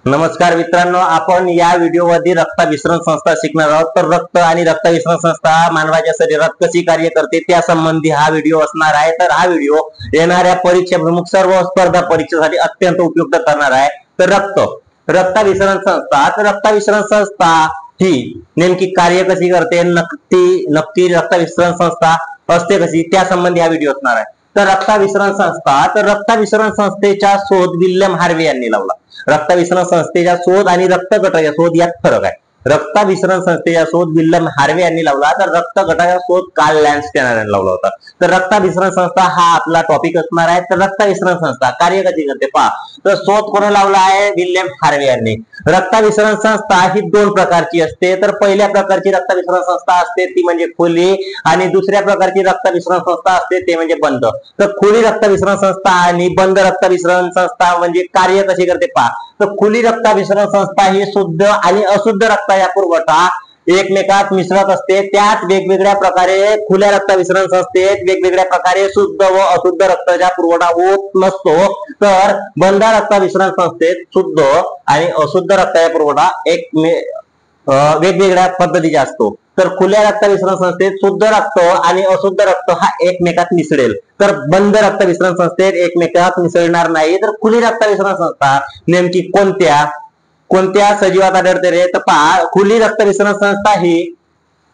नमस्कार मित्रांनो, आपण या व्हिडिओमध्ये रक्ताभिसरण संस्था शिकणार आहोत। तर रक्त आणि रक्ताभिसरण संस्था मानवाच्या शरीरात कशी कार्य करते त्या संबंधी हा व्हिडिओ असणार आहे। तर हा व्हिडिओ येणाऱ्या परीक्षा प्रमुख सर्व स्पर्धा परीक्षेसाठी अत्यंत उपयुक्त ठरणार आहे। तर रक्ताभिसरण संस्था, तर रक्ताभिसरण संस्था ही नेमकी कार्य कशी करते, नक्की रक्ताभिसरण संस्था असते कशी, त्या संबंधी हा व्हिडिओ असणार आहे। तर रक्ताभिसरण संस्थेचा शोध विल्यम हार्वे यांनी लावला। रक्ताभिसरण संस्थेचा शोध आणि रक्त गटाचा शोध यात फरक आहे। रक्ताभिसरण संस्थेचा शोध विल्यम हार्वे यांनी लावला, तर रक्त गटाचा शोध कार्ल लँडस्टेनर यांनी लावला होता। तर रक्ताभिसरण संस्था हा आपला टॉपिक असणार आहे। तर रक्ताभिसरण संस्था कार्य कशी करते पहा। तर शोध कोणी लावला आहे? विल्यम हार्वे यांनी। रक्ताभिसरण संस्था ही दोन प्रकारची असते। तर पहिल्या प्रकारची रक्ताभिसरण संस्था असते ती म्हणजे खुली, आणि दुसऱ्या प्रकारची रक्ताभिसरण संस्था असते ते म्हणजे बंद। तर खुली रक्ताभिसरण संस्था आणि बंद रक्ताभिसरण संस्था म्हणजे कार्य कशी करते पहा। तर खुली रक्ताभिसरण संस्था ही शुद्ध आणि अशुद्ध रक्ताचा पुरवठा एकमेकात मिसळत असते। त्यात वेगवेगळ्या प्रकारे खुल्या रक्ताभिसरण संस्थेत वेगवेगळ्या प्रकारे शुद्ध व अशुद्ध रक्ताचा पुरवठा होत नसतो। तर बंद रक्ताभिसरण संस्थेत शुद्ध आणि अशुद्ध रक्ताचा पुरवठा वेगवेगळ्या पद्धतीचा असतो। तर खुल्या रक्ताभिसरण संस्थेत शुद्ध रक्त आणि अशुद्ध रक्त हा एकमेकात मिसळेल, तर बंद रक्ताभिसरण संस्थेत एकमेकात मिसळणार नाही। तर खुली रक्ताभिसरण संस्था नेमकी कोणत्या सजीवात आढळते रे? तर पहा, खुली रक्ताभिसरण संस्था ही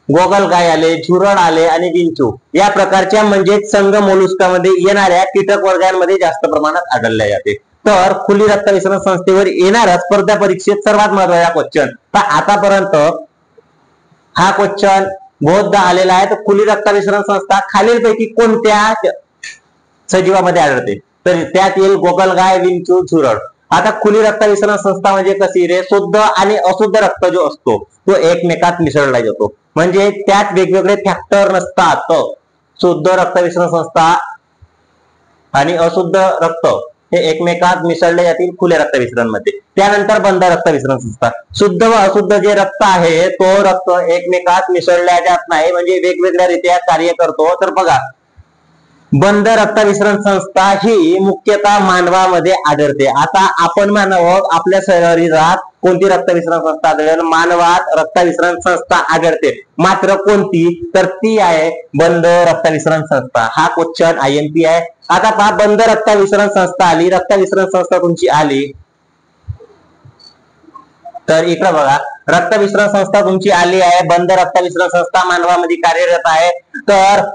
गोगलगाय आले, झुरळ आले आणि विंचू या प्रकारच्या म्हणजे संघ मोलुस्कामध्ये येणाऱ्या कीटक वर्गांमध्ये जास्त प्रमाणात आढळल्या जाते। तर खुली रक्ताभिसरण संस्थेवर येणाऱ्या स्पर्धा परीक्षेत सर्वात महत्वाचा क्वेश्चन, तर आतापर्यंत हा क्वेश्चन बहुधा आलेला आहे। तर खुली रक्ताभिसरण संस्था खालीलपैकी कोणत्या सजीवामध्ये आढळते? तर त्यात येईल गोगलगाय, विंचू, झुरळ। आता खुली रक्ताभिसरण संस्था म्हणजे कशी रे? शुद्ध आणि अशुद्ध रक्त जो असतो तो एकमेकात मिसळला जातो, म्हणजे त्यात वेगवेगळे फॅक्टर नसतात। शुद्ध रक्ताभिसरण संस्था आणि अशुद्ध रक्त हे एकमेकात मिसळले जातील खुल्या रक्ताभिसरण मध्ये। त्यानंतर बंद रक्ताभिसरण संस्था, शुद्ध व अशुद्ध जे रक्त आहे तो रक्त एकमेकात मिसळल्या जात नाही, म्हणजे वेगवेगळ्या रीत्या कार्य करतो। तर बघा, बंद रक्ताभिसरण संस्था ही मुख्यतः मानवामध्ये आढळते। आता आपण मानव, आपल्या शरीरात कोणती रक्ताभिसरण संस्था आढळेल? मानवात रक्ताभिसरण संस्था आढळते, मात्र कोणती? तर ती आहे बंद रक्ताभिसरण संस्था। हा क्वेश्चन IMP आहे। आता पहा, बंद रक्ताभिसरण संस्था आली, रक्ताभिसरण संस्था तुमची आली, तर इकडे बघा, रक्ताभिसरण संस्था तुमची आली आहे, बंद रक्ताभिसरण संस्था मानवामध्ये कार्यरत आहे। तर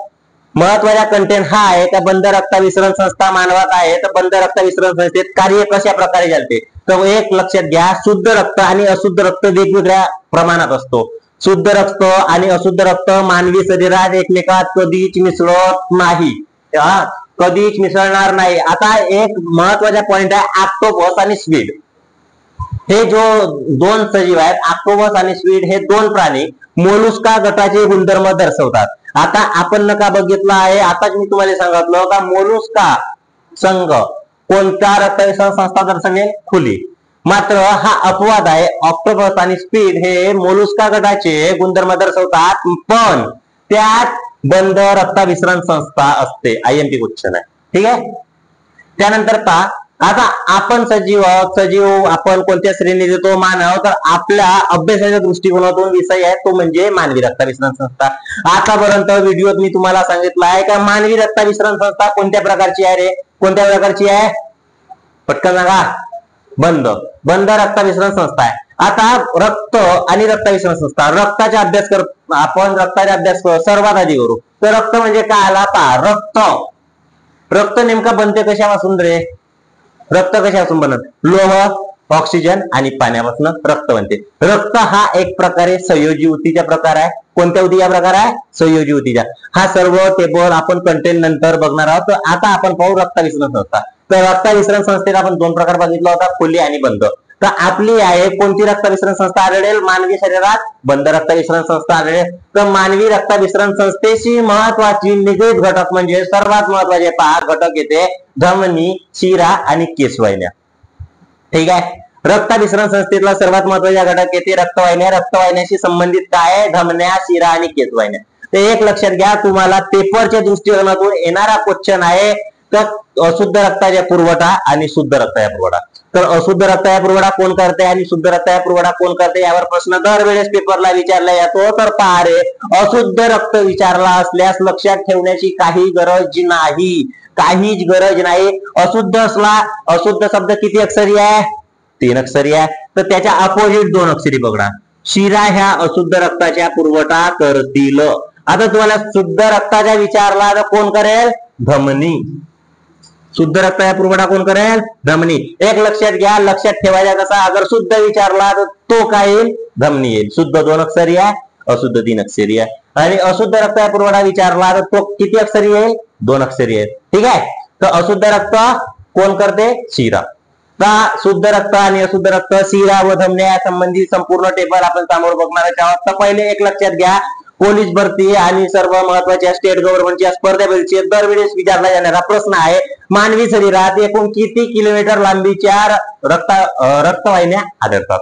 महत्वाचा कंटेंट हा आहे का बंद रक्ताभिसरण संस्था मानवात आहे, तर बंद रक्ताभिसरण संस्थेत कार्य कशा प्रकारे चालते? तर एक लक्षात घ्या, शुद्ध रक्त आणि अशुद्ध रक्त वेगवेगळ्या प्रमाणात असतो। शुद्ध रक्त आणि अशुद्ध रक्त मानवी शरीरात एकमेकात कधीच मिसळत नाही, कधीच मिसळणार नाही। आता एक महत्वाचा पॉइंट आहे, ऑक्टोपस आणि स्क्विड हे जो दोन सजीव आहेत, ऑक्टोपस आणि स्क्विड हे दोन प्राणी मोलुस्का गटाचे गुणधर्म दर्शवतात। आता आपण नका बघितलं आहे, आताच मी तुम्हाला सांगितलं का मोलुस्का संघ कोणत्या रक्ताभिसरण संस्था दर्शवेल? खुली। मात्र हा अपवाद आहे, ऑक्टोपस आणि स्क्विड हे मोलुस्का गटाचे गुणधर्म दर्शवतात, पण त्यात बंद रक्ताभिसरण संस्था असते। IMP क्वेश्चन आहे, ठीक आहे। त्यानंतर पहा, आता आपण सजीव आपण कोणत्या श्रेणी देतो? मानव। तर आपल्या अभ्यासाच्या दृष्टिकोनातून विषय आहे तो म्हणजे मानवी रक्ताभिसरण संस्था। आतापर्यंत व्हिडिओत मी तुम्हाला सांगितलं आहे का मानवी रक्ताभिसरण संस्था कोणत्या प्रकारची आहे रे? कोणत्या प्रकारची आहे? पटकन सांगा। बंद रक्ताभिसरण संस्था आहे। आता रक्त आणि रक्ताभिसरण संस्था, रक्ताचा अभ्यास आपण रक्ताचा अभ्यास सर्वात आधी करू। तर रक्त म्हणजे काय आला पहा। रक्त नेमका बनते कशापासून रे? रक्त कशापासून बनत? लोह, ऑक्सिजन आणि पाण्यापासून रक्त बनते। रक्त हा एक प्रकारे संयोजी ऊतीचा प्रकार आहे। कोणत्या ऊतीचा प्रकार आहे? संयोजी ऊतीचा। हा सर्व टेबल आपण कंटेंट नंतर बघणार आहोत। तर आता आपण पाहू रक्ताभिसरण संस्था। तर रक्ताभिसरण संस्थेत आपण दोन प्रकार बघितला होता, खुली आणि बंद। तर आपली आहे कोणती रक्ताभिसरण संस्था आढळेल मानवी शरीरात? बंद रक्ताभिसरण संस्था आढळेल। तर मानवी रक्ताभिसरण संस्थेशी महत्वाची निगडीत घटक म्हणजे सर्वात महत्वाचे पहा घटक येते धमनी, शिरा आणि केसवाहिन्या, ठीक आहे। रक्ताभिसरण संस्थेतला सर्वात महत्वाचा घटक येते रक्तवाहिन्या। रक्तवाहिन्याशी संबंधित काय आहे? धमन्या, शिरा आणि केसवाहिन्या। ते एक लक्षात घ्या, तुम्हाला पेपरच्या दृष्टिकोनातून येणारा क्वेश्चन आहे तर अशुद्ध रक्ताचा पुरवठा आणि शुद्ध रक्ताचा पुरवठा। तर अशुद्ध रक्ताचा पुरवठा कोण करते आणि शुद्ध रक्ताचा पुरवठा कोण करते यावर प्रश्न दरवेळेस पेपरला विचारला जातो. तर पहा रे, अशुद्ध रक्त विचारला असल्यास लक्षात ठेवण्याची काही गरज नाही, काहीच गरज नाही. अशुद्ध असला, अशुद्ध शब्द किती अक्षरी आहे? 3 अक्षरी आहे. तर त्याच्या अपोजिट 2 अक्षरी बघा. शिरा ह्या अशुद्ध रक्ताच्या पुरवठा करतील. आता तुम्हाला शुद्ध रक्ताचा विचारला तर कोण करेल? धमनी. शुद्ध रक्ताचा पुरवठा कोण करेल? धमनी. एक लक्षात घ्या, लक्षात ठेवायचा कसा, अगर शुद्ध विचारला तर तो काय येईल? धमनी येईल. शुद्ध 2 अक्षरी आहे, अशुद्ध 3 अक्षरी आहे. आणि अशुद्ध रक्ताचा पुरवठा विचारला तर तो किती अक्षरी येईल? 2 अक्षरी आहे. ठीक आहे. तर अशुद्ध रक्त कोण करते? शिरा. का शुद्ध रक्त आणि अशुद्ध रक्त, शिरा व धमन्या या संबंधी संपूर्ण टेबल आपण समोर बघणार आहोत. तर पहिले एक लक्षात घ्या, पोलीस भरती आणि सर्व महत्वाच्या स्टेट गव्हर्नमेंटच्या स्पर्धा परीक्षेत दरवेळेस विचारला जाणारा प्रश्न आहे, मानवी शरीरात एकूण किती किलोमीटर लांबीच्या रक्तवाहिन्या आढळतात?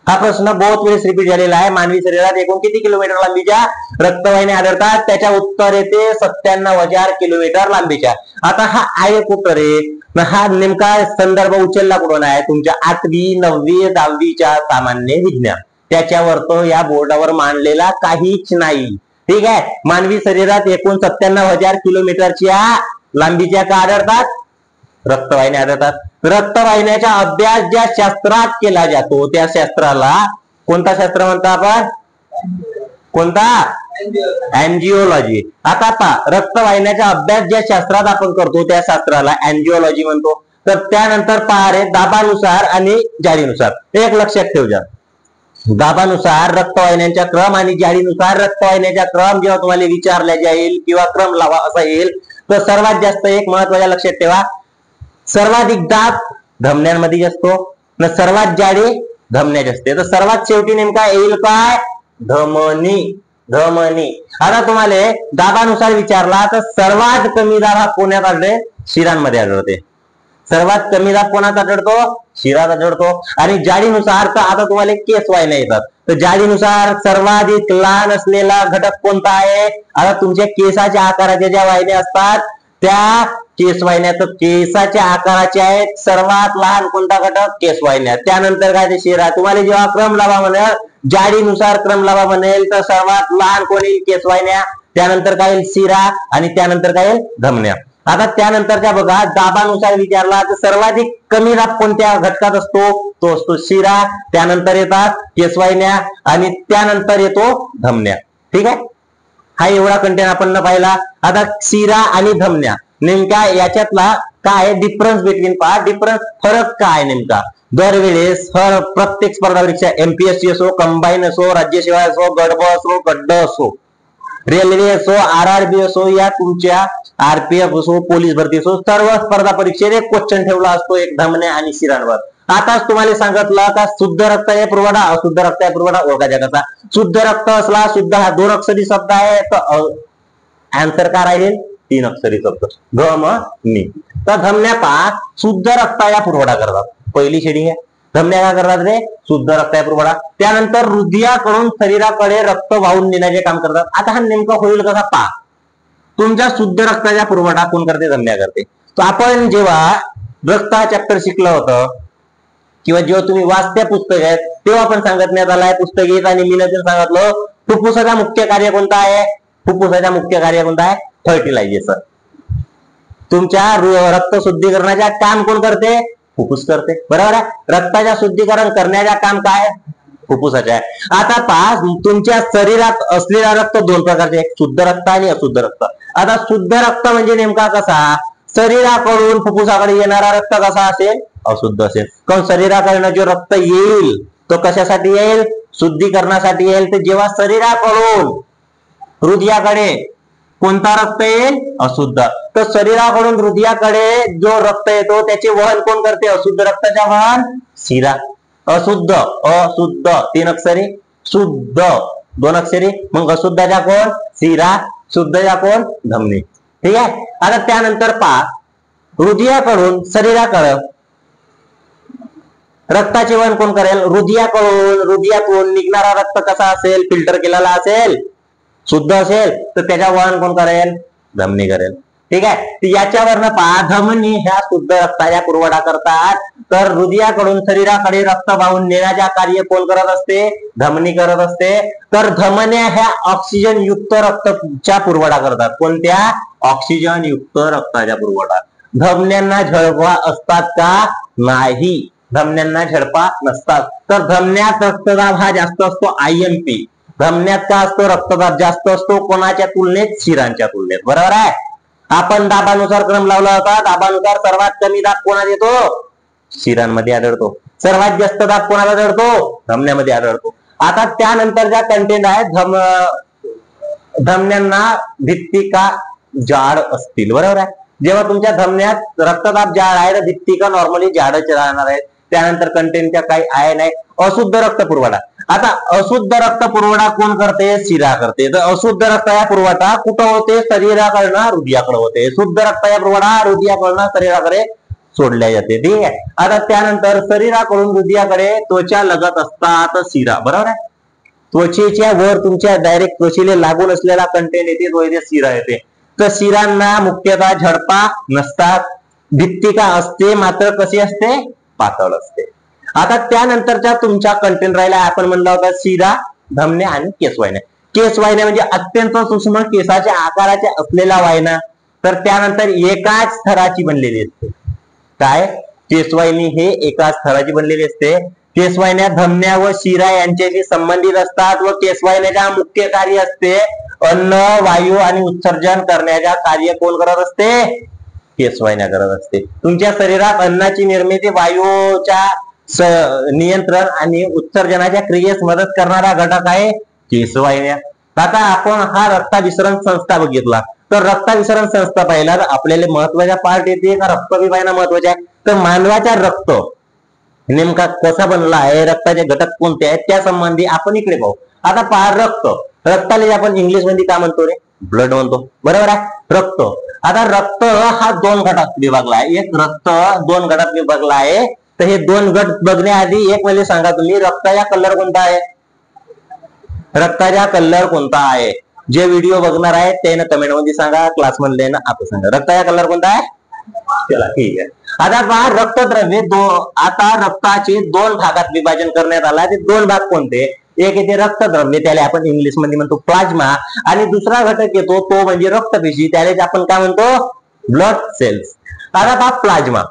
हा प्रश्न बहुत वेळेस रिपीट झालेला आहे. मानवी शरीरात एकूण किती किलोमीटर लांबीच्या रक्तवाहिन्या आढळतात? त्याच्या उत्तर येते 97,000 किलोमीटर लांबीच्या. आता हा आहे कुठं रे? हा नेमका संदर्भ उचलला कुठून आहे? तुमच्या 8वी 9वी 10वीच्या सामान्य विज्ञान. त्याच्यावर तो या बोर्डावर मांडलेला काहीच नाही. ठीक आहे. मानवी शरीरात एकूण 97,000 किलोमीटरच्या लांबीच्या का आढळतात? रक्तवाहिन्या आढळतात. रक्तवाहिन्याचा अभ्यास ज्या शास्त्रात केला जातो त्या शास्त्राला कोणता शास्त्र म्हणतात आपण? कोणता? अँजिओलॉजी. आता पहा, रक्तवाहिन्याचा अभ्यास ज्या शास्त्रात आपण करतो त्या शास्त्राला अँजिओलॉजी म्हणतो. तर त्यानंतर पहा रे, दाबानुसार आणि जाडीनुसार एक लक्षात ठेव जा. दाबानुसार रक्तवाहिन्यांचा क्रम आणि जाडीनुसार रक्तवाहिन्याचा क्रम जेव्हा तुम्हाला विचारला जाईल किंवा क्रम लावा असा येईल, तर सर्वात जास्त एक महत्वाच्या लक्षात ठेवा, सर्वाधिक दाब धमन्यांमध्ये असतो न सर्वात जाडी धमन्यात असते. तर सर्वात शेवटी नेमका येईल काय? धमनी. धमनी. आता तुम्हाला दाबानुसार विचारला तर सर्वात कमी दाब हा कोणात आढळते? शिरांमध्ये आढळते. सर्वात कमी दाब कोणात आढळतो? शिरात आढळतो. आणि जाडीनुसार तर आता तुम्हाला केसवाहिन्या येतात. तर जाडीनुसार सर्वाधिक लहान असलेला घटक कोणता आहे? आता तुमच्या केसाच्या आकाराच्या ज्या वाहिन्या असतात त्या केसवाहिन्या, तर केसाच्या आकाराच्या आहेत. सर्वात लहान कोणता घटक? केसवाहिन्या. त्यानंतर काय ते शिरा. तुम्हाला जेव्हा क्रम लावा म्हणेल, जाडीनुसार क्रम लावा म्हणेल, तर सर्वात लहान कोण येईल? केसवाहिन्या. त्यानंतर काय येईल? शिरा. आणि त्यानंतर काय येईल? धमन्या. आता त्यानंतरच्या बघा, दाबानुसार विचारला तर सर्वाधिक कमी दाब कोणत्या घटकात असतो? तो असतो शिरा. त्यानंतर येतात केसवाहिन्या आणि त्यानंतर येतो धमन्या. ठीक आहे. हा एवढा कंटेंट आपण न पाहिला. आता शिरा आणि धमन्या नेमका याच्यातला काय डिफरन्स बिटवीन, पहा डिफरन्स, फरक काय नेमका? दरवेळेस प्रत्येक स्पर्धा परीक्षा एमपीएससी असो, कंबाईन असो, राज्यसेवा असो, गडब असो, गड्ड असो, रेल्वे असो, आरआरबी असो, या तुमच्या आरपीएफ असो, पोलीस भरती असो, सर्व स्पर्धा परीक्षेत एक क्वेश्चन ठेवला असतो एक धमन्या आणि शिरांवर. आताच तुम्हाला सांगितलं का शुद्ध रक्ताचा पुरवठा अशुद्ध रक्ताचा पुरवठा ओळखायचा कसा? शुद्ध रक्त असला, शुद्ध हा 2 अक्षरी शब्द आहे, तर आन्सर काय राहील? 3 अक्षरी शब्द धमनी. तर धमन्या पहा शुद्ध रक्ताचा पुरवठा करतात. पहिली शेडिंग आहे. धमन्या काय करतात रे? शुद्ध रक्ताचा पुरवठा. त्यानंतर हृदयाकडून शरीराकडे रक्त वाहून नेण्याचे काम करतात. आता हा नेमका होईल कसा? पहा, तुमच्या शुद्ध रक्ताचा पुरवठा कोण करते? धमन्या करते. तर आपण जेव्हा रक्ता चॅप्टर शिकलं होतं किंवा जेव्हा तुम्ही वाचत्या पुस्तक आहेत तेव्हा आपण सांगण्यात आलाय पुस्तक येत आणि मी सांगितलं फुफ्फुसाचा मुख्य कार्य कोणता आहे? फुफ्फुसाचा मुख्य कार्य कोणता आहे? फर्टिलायझेशन. तुमच्या रक्त शुद्धीकरणाचे काम कोण करते? फुफ्फुस करते. बरोबर आहे. रक्ताच्या शुद्धीकरण करण्याचे काम काय? फुफ्फुसाचे आहे. आता पहा, तुमच्या शरीरात असलेला रक्त 2 प्रकारचे आहेत, शुद्ध रक्त आणि अशुद्ध रक्त. आता शुद्ध रक्त म्हणजे नेमका कसा? शरीराकडून फुफ्फुसाकडे येणारा रक्त कसा असेल? अशुद्ध असेल. कारण शरीराकडनं जो रक्त येईल तो कशासाठी येईल? शुद्धीकरणासाठी येईल. तर जेव्हा शरीराकडून हृदयाकडे कोणता रक्त येईल? अशुद्ध. तर शरीराकडून हृदयाकडे जो रक्त येतो त्याचे वहन कोण करते? अशुद्ध रक्ताच्या वहन शिरा. अशुद्ध, अशुद्ध 3 अक्षरी, शुद्ध 2 अक्षरी, मग अशुद्धच्या कोण? शिरा. शुद्धच्या कोण? धमनी. ठीक आहे. आता त्यानंतर पहा, हृदयाकडून शरीराकडे रक्ताचे वहन कोण करेल? हृदयातून निघणारा रक्त कसा असेल? फिल्टर केलेला असेल, शुद्ध असेल, तर त्याच्या वहन कोण करेल? धमनी करेल. ठीक आहे. याच्यावरनं पहा, धमनी ह्या शुद्ध रक्ताच्या पुरवठा करतात, तर हृदयाकडून शरीराकडे रक्त वाहून नेण्याचे कार्य कोण करत असते? धमनी करत असते. तर धमन्या ह्या ऑक्सिजन युक्त रक्ताच्या पुरवठा करतात. कोणत्या? ऑक्सिजन युक्त रक्ताच्या पुरवठा. धमन्यांना झडपा असतात का? नाही, धमन्यांना झडपा नसतात. तर धमन्यात रक्तदाब हा जास्त असतो, IMP. धमन्यात का असतो रक्तदाब जास्त असतो? कोणाच्या तुलनेत? शिरांच्या तुलनेत. बरोबर आहे. आपण दाबानुसार क्रम लावला होता. दाबानुसार सर्वात कमी दाब कोणात येतो? शिरांमध्ये आढळतो. सर्वात जास्त दाब कोणाला आढळतो? धमन्यामध्ये आढळतो. आता त्यानंतर ज्या कंटेंट आहे, धमन्यांना भित्तिका जाड असतील. बरोबर आहे. जेव्हा तुमच्या धमन्यात रक्तदाब जाड आहे तर भित्तिका नॉर्मली जाडच राहणार आहे. त्यानंतर कंटेंटच्या काही आहे नाही. अशुद्ध रक्त पुरवठा. आता अशुद्ध रक्त पुरवठा कोण करते? शिरा करते. तर अशुद्ध रक्ताचा पुरवठा कुठं होते? शरीराकडनं हृदयाकडे होते. शुद्ध रक्ताचा पुरवठा हृदयाकडनं शरीराकडे सोडल्या जाते. ठीक आहे. आता त्यानंतर शरीराकडून हृदयाकडे त्वचा लगत असतात शिरा. बरोबर आहे. त्वचेच्या वर तुमच्या डायरेक्ट त्वचेला लागून असलेला कंटेंट येते, तो इथे शिरा येते. तर शिरांना मुख्यतः झडपा नसतात. भित्तिका असते, मात्र कशी असते? पातळ असते. आता त्यानंतरच्या तुमच्या कंटेंट राहिला, आपण म्हणला होता शिरा, धमन्या आणि केसवाहिन्या. केसवाहिन्या म्हणजे अत्यंत सूक्ष्म केसाच्या आकाराच्या असलेला वाहिना. तर त्यानंतर एकाच थराची बनलेली असते. काय? केसवाहिनी हे एकाच थराची बनलेली असते. केसवाहिन्या धमन्या व शिरा यांच्याशी संबंधित असतात व केसवाहिन्याच्या मुख्य कार्य असते अन्न, वायू आणि उत्सर्जन करण्याच्या कार्य कोण करत असते? केसवाहिन्या करत असते. तुमच्या शरीरात अन्नाची निर्मिती, वायूच्या नियंत्रण आणि उत्सर्जनाच्या क्रियेस मदत करणारा घटक आहे केसवाहिन्या. आता आपण हा रक्ताभिसरण संस्था बघितला. तर रक्ताभिसरण संस्था पाहिला तर आपल्याला महत्वाच्या पार्ट येते का रक्तभिसरण महत्वाच्या आहे? तर मानवाचा रक्त नेमका कसा बनला आहे, रक्ताचे घटक कोणते आहेत, त्या संबंधी आपण इकडे पाहू. आता पहा, रक्ताला आपण इंग्लिश मध्ये काय म्हणतो रे? ब्लड म्हणतो. बरोबर आहे. रक्त. आता रक्त हा दोन गटात विभागला आहे. एक रक्त दोन गटात विभागला आहे. तर हे दोन गट बघण्याआधी एक म्हणजे सांगा तुम्ही, रक्ताचा कलर कोणता आहे? रक्ताचा कलर कोणता आहे? जे व्हिडिओ बघणार आहेत त्यानं कमेंट मध्ये सांगा, क्लास मध्ये ना आपण सांगा रक्ताचा कलर कोणता आहे. चला ठीक आहे. आता पहा, रक्तद्रव्य आता रक्ताचे दोन भागात विभाजन करण्यात आला. ते दोन भाग कोणते? एक येते रक्तद्रव्य, त्याला आपण इंग्लिश मध्ये म्हणतो प्लाझ्मा, आणि दुसरा घटक येतो तो म्हणजे रक्तपेशी, त्याला आपण काय म्हणतो? Blood cells. आता पहा प्लाझ्मा.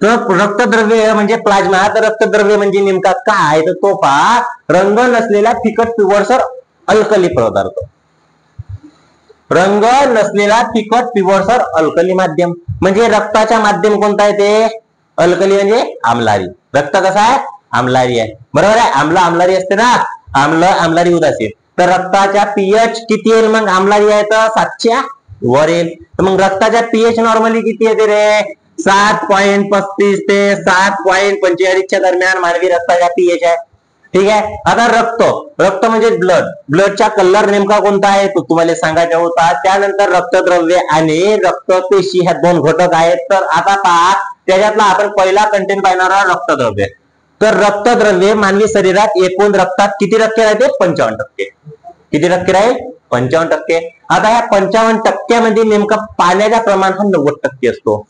तर रक्तद्रव्य म्हणजे प्लाझ्मा. तर रक्तद्रव्य म्हणजे नेमका काय? तर तो पहा, रंग नसलेला फिकट पिवळसर अल्कली पदार्थ. रंग नसलेला फिकट पिवळसर अल्कली माध्यम. म्हणजे रक्ताचा माध्यम कोणता आहे? ते अल्कली म्हणजे आम्लारी. रक्त कसा आहे? आम्लारी आहे. बरोबर आहे. आम्लारी असते ना, आम्लारी उदासीन. तर रक्ताच्या पीएच किती येईल मग? आम्लारी आहे तर 700 वर येईल. तर मग रक्ताच्या पीएच नॉर्मली किती येते रे? 7.35 ते 7.45 दरम्यान मानवी रक्ताचा पीएच आहे. ठीक आहे. आता रक्त म्हणजे ब्लडचा कलर नेमका कोणता आहे तो तुम्हाला सांगायचा होता. त्यानंतर रक्तद्रव्य आणि रक्तपेशी ह्या दोन घटक आहेत. तर आता पहा, त्याच्यातला आपण पहिला कंटेंट पाहणार आहोत रक्तद्रव्य. तर रक्तद्रव्य मानवी शरीरात एकूण रक्तात किती टक्के राहते? 55%. किती टक्के राहील? 55%. आता ह्या 55% नेमका पाण्याचा प्रमाण हा 90% असतो.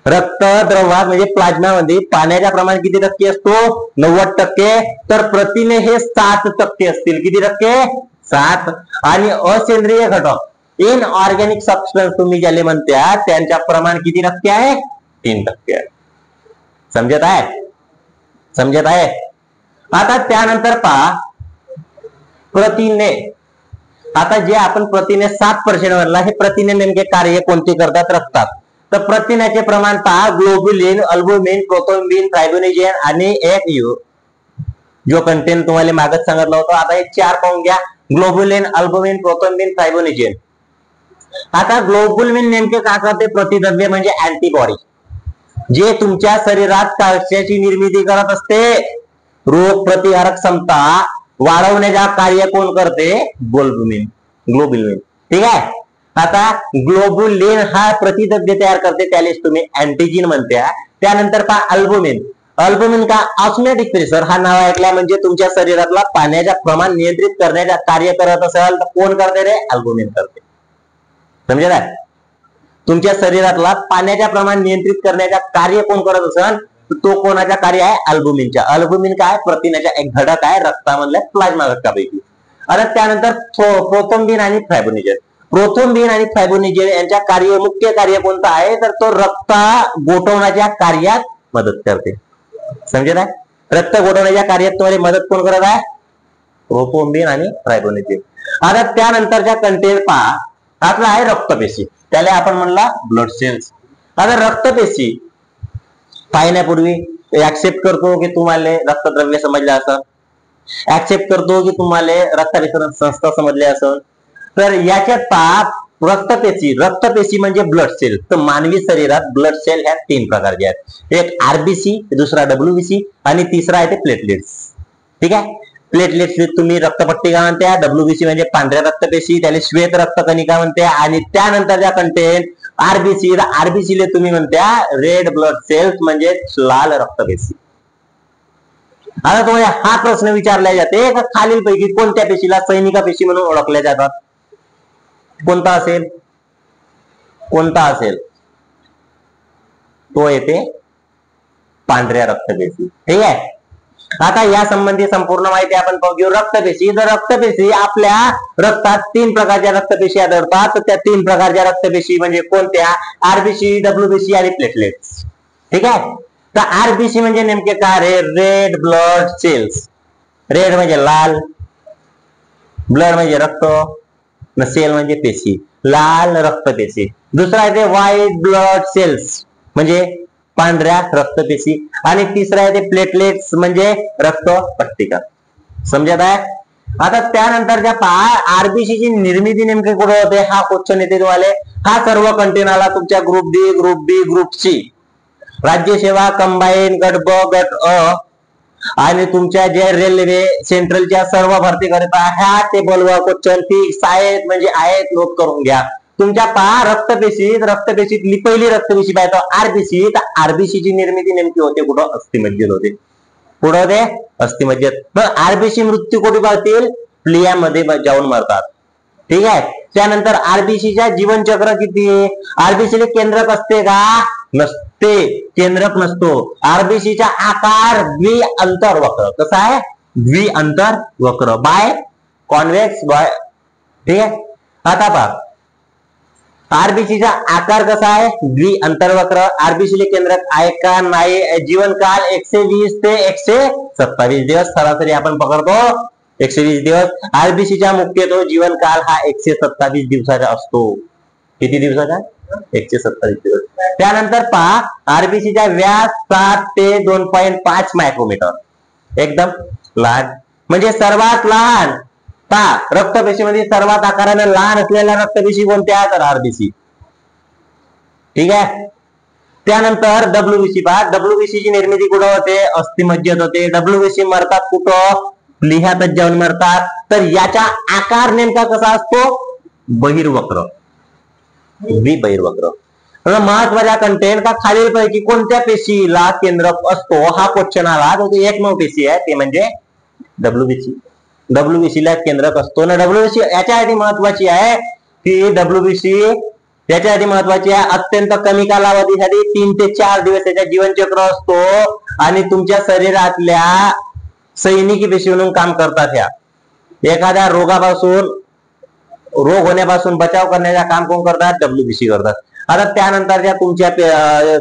रक्तद्रव्यात म्हणजे प्लाझ्मा मध्ये पाण्याचा प्रमाण किती टक्के असतो? 90%. तर प्रथिने हे 7% असतील. किती टक्के? 7. आणि असेंद्रिय घटक इनऑर्गॅनिक सबस्टन्स तुम्ही ज्याला म्हणता, त्यांच्या प्रमाण किती टक्के आहे? 3% आहे. समजत आहे? समजत आहे? आता त्यानंतर पहा प्रथिने. आता जे आपण प्रथिने 7% म्हणला, हे प्रथिने नेमके कार्य कोणते करतात रक्तात? तर प्रथिनाचे प्रमाण पहा, ग्लोब्युलिन, अल्बुमिन, प्रोथ्रोम्बिन, फायब्रोनेजेन आणि एक जो कंटेंट तुम्हाला मागच सांगितलं होतं. आता हे 4 पाहून घ्या. Globulin, albumin, prothrombin, fibrinogen. आता ग्लोब्युलिन नेमके काय करते? प्रतिद्रव्य म्हणजे अँटीबॉडी, जे तुमच्या शरीरात कशाची निर्मिती करत असते? रोग प्रतिकारक क्षमता वाढवण्याचा कार्य कोण करते? ग्लोब्युलिन. ठीक आहे. आता ग्लोब्युलिन हा प्रतिद्रव्य तयार करते, त्याला तुम्ही अँटीजीन म्हणता. त्यानंतर पहा अल्बुमिन का? ऑस्मोटिक प्रेशर हा नाव ऐकला म्हणजे तुमच्या शरीरातला पाण्याचा प्रमाण नियंत्रित करण्याचा कार्य करत असेल तर कोण करते रे? अल्बुमिन करते. समजलं? तुमच्या शरीरातला पाण्याच्या प्रमाण नियंत्रित करण्याचा कार्य कोण करत असेल, तो कोणाचा कार्य आहे, अल्बुमिनचा. अल्बुमिन काय, प्रथिनाचा एक घटक आहे रक्तामधल्या प्लाझ्मा घटकापैकी. आणि त्यानंतर प्रोथ्रोम्बिन आणि फायब्रोनेजेन. प्रोथ्रोम्बिन आणि फायब्रोनेजेन यांच्या मुख्य कार्य कोणतं आहे, तर तो रक्त गोठवण्याच्या कार्यात मदत करते. समजेल आहे, रक्त गोठवण्याच्या कार्यात तुम्हाला मदत कोण करत आहे, प्रोथ्रोम्बिन आणि फायब्रोनेजेन. आता त्यानंतरच्या कंटेंट पहा, आपला आहे रक्तपेशी, त्याला आपण म्हणला ब्लड सेल्स. आता रक्तपेशी पाहण्यापूर्वी ऍक्सेप्ट करतो की तुम्हाला रक्तद्रव्य समजले असं, ऍक्सेप्ट करतो की तुम्हाला रक्ताभिसरण संस्था समजले असं. तर याच्यात पहा, रक्तपेशी म्हणजे ब्लड सेल. तर मानवी शरीरात ब्लड सेल ह्या 3 प्रकारचे आहेत. एक आरबीसी, दुसरा डब्ल्यूबीसी आणि तिसरा आहे ते प्लेटलेट्स. ठीक आहे, प्लेटलेट्स तुम्ही रक्तपट्टिका म्हणते, डब्ल्यूबीसी म्हणजे पांढऱ्या रक्तपेशी, त्याला श्वेत रक्तकणिका म्हणते. आणि त्यानंतरच्या कंटेंट आरबीसी, आरबीसी तुम्ही म्हणत्या रेड ब्लड सेल्स म्हणजे लाल रक्तपेशी. आता तुम्हाला हा प्रश्न विचारला जाते, खालीलपैकी कोणत्या पेशीला सैनिका पेशी म्हणून ओळखल्या जातात, कोणता असेल, कोणता असेल, तो येते पांढऱ्या रक्तपेशी. ठीक आहे, आता या संबंधी संपूर्ण माहिती आपण पाहू. रक्तपेशी, तर रक्तपेशी आपल्या रक्तात 3 प्रकारच्या रक्तपेशी आढळतात. तर त्या 3 प्रकारच्या रक्तपेशी म्हणजे कोणत्या, आरबीसी, डब्ल्यूबीसी आणि प्लेटलेट्स. ठीक आहे, तर आरबीसी म्हणजे नेमके काय रे, रेड ब्लड सेल्स. रेड म्हणजे लाल, ब्लड म्हणजे रक्त, सेल म्हणजे पेशी, लाल रक्तपेशी. दुसरा आहे ते व्हाईट ब्लड सेल्स म्हणजे पांढऱ्या रक्तपेशी. आणि तिसरा आहे ते प्लेटलेट्स म्हणजे रक्तपट्टिका. समजत आहे. आता त्यानंतरच्या आरबीसी ची निर्मिती नेमकी कुठे होते, हा क्वेश्चन येते तुम्हाला. हा सर्व कंटेन आला तुमच्या ग्रुप डी, ग्रुप बी, ग्रुप सी, राज्यसेवा, कंबाईन, गट ब, गट अ आणि तुमच्या जे रेल्वे सेंट्रलच्या सर्व भरती करता ह्या टेबलवर क्वेश्चन फिक्स आहेत, म्हणजे आहेत, नोट करून घ्या. तुमच्या रक्तपेशीतली पहिली रक्तपेशी पाहतो आरबीसी. तर आरबीसी ची निर्मिती नेमकी होते कुठं, अस्थिमज्जेत होते. कुठं होते, अस्थिमज्जेत. तर आरबीसी मृत्यू कुठे पाहतील, प्लियामध्ये जाऊन मरतात. ठीक आहे, त्यानंतर आरबीसीच्या जीवनचक्र किती, आरबीसीचे केंद्रक असते का, नसते, केंद्रक नसतो. आरबीसीचा आकार द्विअंतर वक्र. कसा आहे, द्विअंतर वक्र, बाय कॉन्व्हेक्स बाय. ठीक आहे, आता पहा आरबीसीचा आकार कसा आहे, द्विअंतर वक्र. आरबीसीचे केंद्रक आहे का नाही, जीवनकाल 120 ते 127 दिवस सरासरी आपण पकडतो, 120 दिवस. आरबीसीचा मुख्यतः जीवनकाल हा 127 दिवसाचा असतो. किती दिवसाचा, 127 दिवस. त्यानंतर पहा आरबीसीचा व्यास 7 ते 2.5 मायक्रोमीटर, एकदम लहान, म्हणजे सर्वात लहान. रक्तपेशीमध्ये सर्वात आकाराने लहान असलेल्या रक्तपेशी कोणत्या, तर आरबीसी. ठीक आहे, त्यानंतर डब्ल्यूबीसी पहा, डब्ल्यूबीसी ची निर्मिती कुठं होते, अस्थिमज्जेत होते. डब्ल्यूबीसी मरतात कुठं, प्लिह्यातच जाऊन मरतात. तर याचा आकार नेमका कसा असतो, बहिर्वक्र, बहिर्वक्र. महत्वाचा कंटेंट का खालीलपैकी कोणत्या पेशीला केंद्रक असतो, हा क्वेश्चन आला. तो एकमेव पेशी आहे, ते म्हणजे डब्ल्यूबीसी. डब्ल्यूबीसी ला केंद्रक असतो ना. डब्ल्यूबीसी याच्यासाठी महत्वाची आहे की डब्ल्यूबीसी याच्यासाठी महत्वाची आहे, अत्यंत कमी कालावधीसाठी 3 ते 4 दिवस त्याचा जीवनचक्र असतो. आणि तुमच्या शरीरातल्या सैनिकी पेशी म्हणून काम करतात. ह्या एखाद्या रोग होण्यापासून बचाव करण्याचं काम कोण करतात, डब्ल्यूबीसी करतात. आता त्यानंतरच्या तुमच्या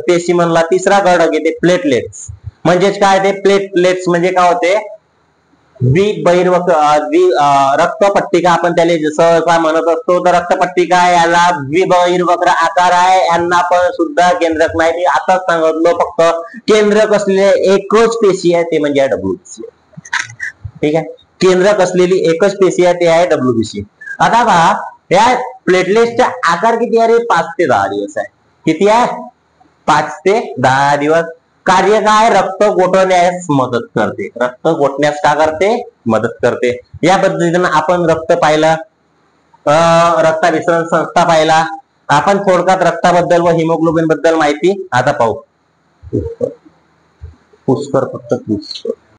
पेशी म्हणला तिसरा घटक येते प्लेटलेट्स. म्हणजेच काय ते प्लेटलेट्स म्हणजे काय होते, रक्तपट्टिका आपण त्याला जसं काय म्हणत असतो. तर रक्तपट्टिका याला द्विबहिर्वक्र आकार आहे. यांना पण सुद्धा केंद्रक नाही. आताच सांगितलं, फक्त केंद्रक असलेले एकच पेशी आहे, ते म्हणजे डब्ल्यूबीसी. ठीक आहे, केंद्रक असलेली एकच पेशी आहे, ते आहे डब्ल्यूबीसी. आता पहा या प्लेटलेट्सचा आकार किती आहे, 5 ते 10 दिवस आहे. किती आहे, 5 ते 10 दिवस. कार्य काय, रक्त गोठवण्यास मदत करते. रक्त गोठण्यास का करते, मदत करते. या पद्धतीने आपण रक्त पाहिलं, रक्ताभिसरण संस्था पाहिला. आपण थोडक्यात रक्ताबद्दल व हिमोग्लोबिन बद्दल माहिती आता पाहू. पुष्कर फक्त पुष्कर